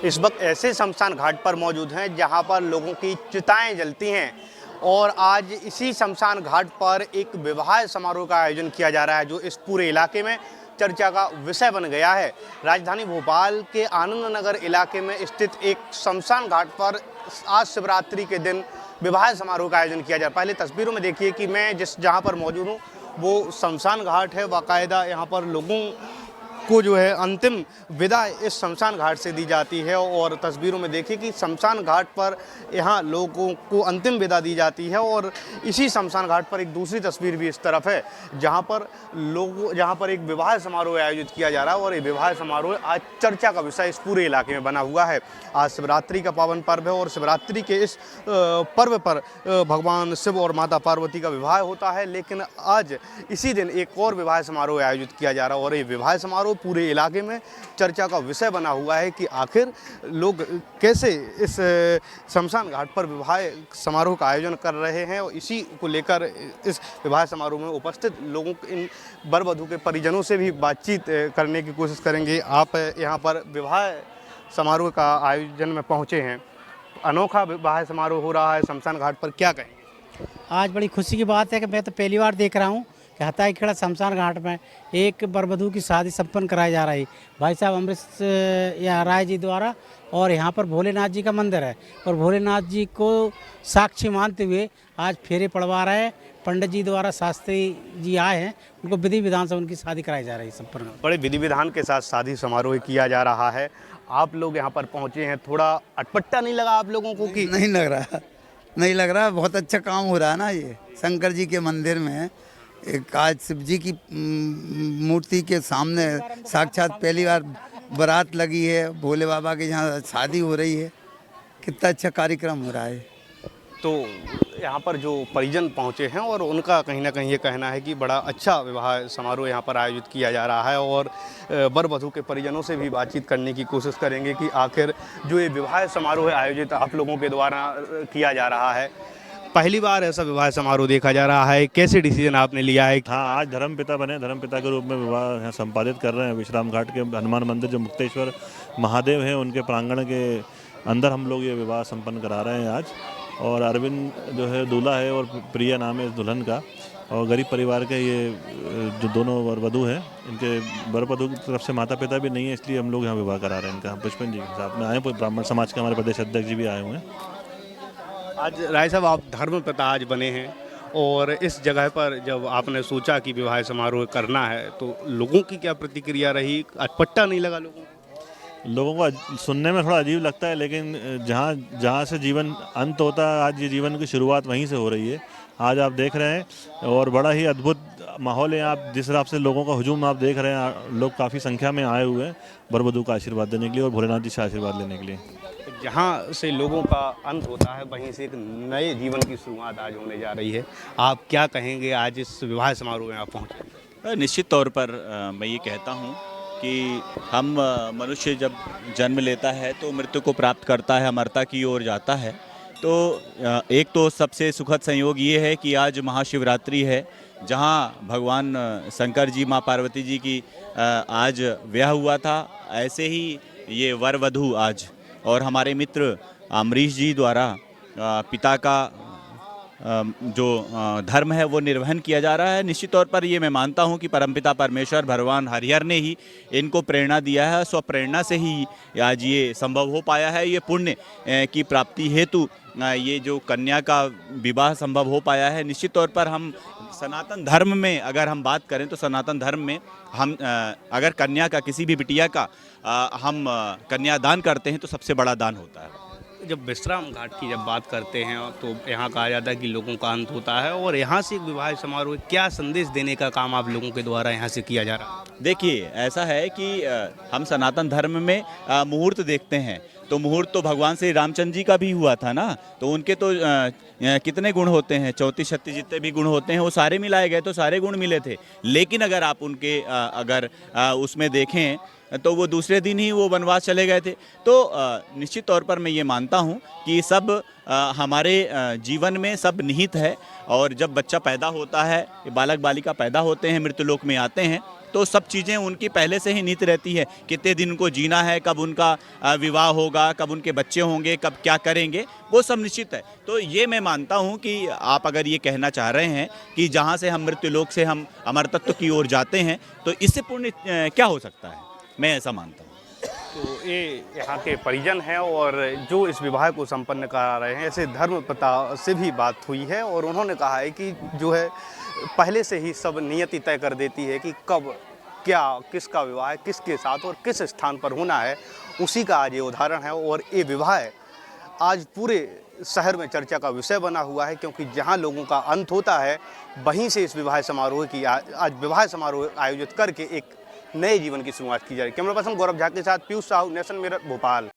इस वक्त ऐसे शमशान घाट पर मौजूद हैं जहां पर लोगों की चिताएं जलती हैं और आज इसी शमशान घाट पर एक विवाह समारोह का आयोजन किया जा रहा है जो इस पूरे इलाके में चर्चा का विषय बन गया है। राजधानी भोपाल के आनंद नगर इलाके में स्थित एक शमशान घाट पर आज शिवरात्रि के दिन विवाह समारोह का आयोजन किया जा रहा है। पहले तस्वीरों में देखिए कि मैं जहाँ पर मौजूद हूँ वो शमशान घाट है। बाकायदा यहाँ पर लोगों को जो है अंतिम विदा इस शमशान घाट से दी जाती है और तस्वीरों में देखिए कि शमशान घाट पर यहाँ लोगों को अंतिम विदा दी जाती है। और इसी शमशान घाट पर एक दूसरी तस्वीर भी इस तरफ है जहाँ पर एक विवाह समारोह आयोजित किया जा रहा है और ये विवाह समारोह आज चर्चा का विषय इस पूरे इलाके में बना हुआ है। आज शिवरात्रि का पावन पर्व है और शिवरात्रि के इस पर्व पर भगवान शिव और माता पार्वती का विवाह होता है, लेकिन आज इसी दिन एक और विवाह समारोह आयोजित किया जा रहा है और ये विवाह समारोह पूरे इलाके में चर्चा का विषय बना हुआ है कि आखिर लोग कैसे इस शमशान घाट पर विवाह समारोह का आयोजन कर रहे हैं। और इसी को लेकर इस विवाह समारोह में उपस्थित लोगों इन वर वधू के परिजनों से भी बातचीत करने की कोशिश करेंगे। आप यहाँ पर विवाह समारोह का आयोजन में पहुँचे हैं, अनोखा विवाह समारोह हो रहा है शमशान घाट पर, क्या कहेंगे? आज बड़ी खुशी की बात है कि मैं तो पहली बार देख रहा हूँ कि हताई खेड़ा शमशान घाट में एक वर वधू की शादी संपन्न कराई जा रही भाई साहब अमृत राय जी द्वारा। और यहाँ पर भोलेनाथ जी का मंदिर है और भोलेनाथ जी को साक्षी मानते हुए आज फेरे पड़वा रहे हैं। पंडित जी द्वारा शास्त्री जी आए हैं, उनको विधि विधान से उनकी शादी कराई जा रही है संपन्न। बड़े विधि विधान के साथ शादी समारोह किया जा रहा है। आप लोग यहाँ पर पहुँचे हैं, थोड़ा अटपटा नहीं लगा आप लोगों को? कि नहीं लग रहा, बहुत अच्छा काम हो रहा है ना। ये शंकर जी के मंदिर में एक आज शिव जी की मूर्ति के सामने साक्षात पहली बार बारात लगी है, भोले बाबा के यहाँ शादी हो रही है। कितना अच्छा कार्यक्रम हो रहा है। तो यहाँ पर जो परिजन पहुँचे हैं और उनका कहीं ना कहीं ये कहना है कि बड़ा अच्छा विवाह समारोह यहाँ पर आयोजित किया जा रहा है और वर वधू के परिजनों से भी बातचीत करने की कोशिश करेंगे कि आखिर जो ये विवाह समारोह आयोजित आप लोगों के द्वारा किया जा रहा है, पहली बार ऐसा विवाह समारोह देखा जा रहा है, कैसे डिसीजन आपने लिया है? हाँ, आज धर्मपिता बने, धर्मपिता के रूप में विवाह यहाँ संपादित कर रहे हैं। विश्राम घाट के हनुमान मंदिर जो मुक्तेश्वर महादेव हैं उनके प्रांगण के अंदर हम लोग ये विवाह संपन्न करा रहे हैं आज। और अरविंद जो है दूल्हा है और प्रिया नाम है इस दुल्हन का। और गरीब परिवार के ये जो दोनों वर वधू हैं, इनके वर वधू की तरफ से माता पिता भी नहीं है, इसलिए हम लोग यहाँ विवाह करा रहे हैं इनका। पुष्पन जी के साथ में आए, ब्राह्मण समाज के हमारे प्रदेश अध्यक्ष जी भी आए हुए हैं। आज राय साहब आप धर्मपिता आज बने हैं और इस जगह पर जब आपने सोचा कि विवाह समारोह करना है तो लोगों की क्या प्रतिक्रिया रही? अटपटा नहीं लगा लोगों को? लोगों को सुनने में थोड़ा अजीब लगता है, लेकिन जहाँ से जीवन अंत होता है, आज ये जीवन की शुरुआत वहीं से हो रही है। आज आप देख रहे हैं और बड़ा ही अद्भुत माहौल है। आप जिस हिसाब से लोगों का हुजूम आप देख रहे हैं, लोग काफ़ी संख्या में आए हुए हैं वर वधू का आशीर्वाद देने के लिए और भोलेनाथ जी से आशीर्वाद लेने के लिए। जहाँ से लोगों का अंत होता है वहीं से एक नए जीवन की शुरुआत आज होने जा रही है। आप क्या कहेंगे आज इस विवाह समारोह में आप पहुँचे? निश्चित तौर पर मैं ये कहता हूँ कि हम मनुष्य जब जन्म लेता है तो मृत्यु को प्राप्त करता है, अमरता की ओर जाता है। तो एक तो सबसे सुखद संयोग ये है कि आज महाशिवरात्रि है, जहाँ भगवान शंकर जी माँ पार्वती जी की आज ब्याह हुआ था। ऐसे ही ये वर वधू आज और हमारे मित्र अमरीश जी द्वारा पिता का जो धर्म है वो निर्वहन किया जा रहा है। निश्चित तौर पर ये मैं मानता हूँ कि परमपिता परमेश्वर भगवान हरिहर ने ही इनको प्रेरणा दिया है। स्व प्रेरणा से ही आज ये संभव हो पाया है। ये पुण्य की प्राप्ति हेतु ये जो कन्या का विवाह संभव हो पाया है। निश्चित तौर पर हम सनातन धर्म में अगर हम बात करें तो सनातन धर्म में हम अगर कन्या का, किसी भी बिटिया का हम कन्यादान करते हैं तो सबसे बड़ा दान होता है। जब विश्राम घाट की जब बात करते हैं तो यहाँ कहा जाता है कि लोगों का अंत होता है और यहाँ से एक विवाह समारोह क्या संदेश देने का काम आप लोगों के द्वारा यहाँ से किया जा रहा है? देखिए, ऐसा है कि हम सनातन धर्म में मुहूर्त देखते हैं तो मुहूर्त तो भगवान श्री रामचंद्र जी का भी हुआ था ना। तो उनके तो कितने गुण होते हैं, 34-36 जितने भी गुण होते हैं वो सारे मिलाए गए तो सारे गुण मिले थे। लेकिन अगर आप उनके उसमें देखें तो वो दूसरे दिन ही वो वनवास चले गए थे। तो निश्चित तौर पर मैं ये मानता हूँ कि सब हमारे जीवन में सब निहित है। और जब बच्चा पैदा होता है, बालक बालिका पैदा होते हैं, मृत्युलोक में आते हैं, तो सब चीज़ें उनकी पहले से ही नियत रहती है, कितने दिन उनको जीना है, कब उनका विवाह होगा, कब उनके बच्चे होंगे, कब क्या करेंगे, वो सब निश्चित है। तो ये मैं मानता हूँ कि आप अगर ये कहना चाह रहे हैं कि जहाँ से हम मृत्युलोक से हम अमर तत्व की ओर जाते हैं, तो इससे पुण्य क्या हो सकता है, मैं ऐसा मानता हूँ। तो ये यहाँ के परिजन हैं और जो इस विवाह को संपन्न करा रहे हैं, ऐसे धर्मपिता से भी बात हुई है और उन्होंने कहा है कि जो है पहले से ही सब नियति तय कर देती है कि कब क्या किसका विवाह है, किसके साथ और किस स्थान पर होना है, उसी का आज ये उदाहरण है। और ये विवाह आज पूरे शहर में चर्चा का विषय बना हुआ है, क्योंकि जहाँ लोगों का अंत होता है वहीं से इस विवाह समारोह की आज विवाह समारोह आयोजित करके एक नए जीवन की शुरुआत की जा रही है। कैमरा पर्सन गौरव झा के साथ पीयूष साहू, नेशन मिरर, भोपाल।